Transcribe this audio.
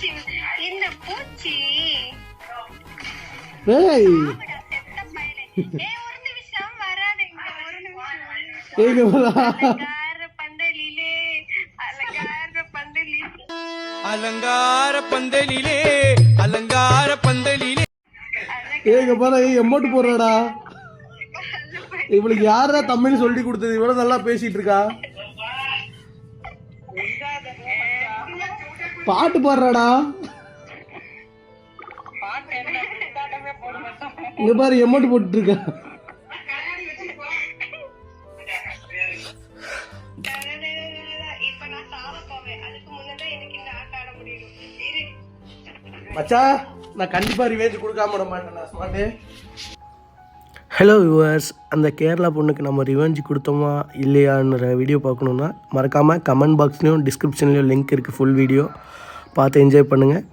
இந்த பூச்சி ஏய் செத்த பயலே. ஒரு நிமிஷம் வராதீங்க, ஒரு நிமிஷம். ஏங்க போலா அலங்கார பந்தலிலே, அலங்கார பந்தலிலே, அலங்கார பந்தலிலே, அலங்கார பந்தலிலே. ஏங்க போலா எம்மோட்டு போடுறாடா. இவளுக்கு யாரா தமிழ் சொல்லி கொடுத்தது? இவ்வளவு நல்லா பேசிட்டு இருக்கா. பாட்டு பாடுறாடா. இங்க பாரு எம்மோட்டு போட்டு இருக்கா. இப்ப நான் சாவ போவேன். அதுக்கு முன்னதான் எனக்கு இந்த ஆட்ட ஆட முடியும். இரு. மச்சா நான் கண்டிப்பா ரிவேஞ்ச் கொடுக்காம விட மாட்டேன் ஸ்மார்ட். ஹலோ வியூவர்ஸ், அந்த கேரளா பொண்ணுக்கு நம்ம ரிவெஞ்ச் கொடுத்தோமா இல்லையான்ற வீடியோ பார்க்கணுன்னா மறக்காமல் கமெண்ட் பாக்ஸ்லேயும் டிஸ்கிரிப்ஷன்லேயும் லிங்க் இருக்குது. ஃபுல் வீடியோ பார்த்து என்ஜாய் பண்ணுங்கள்.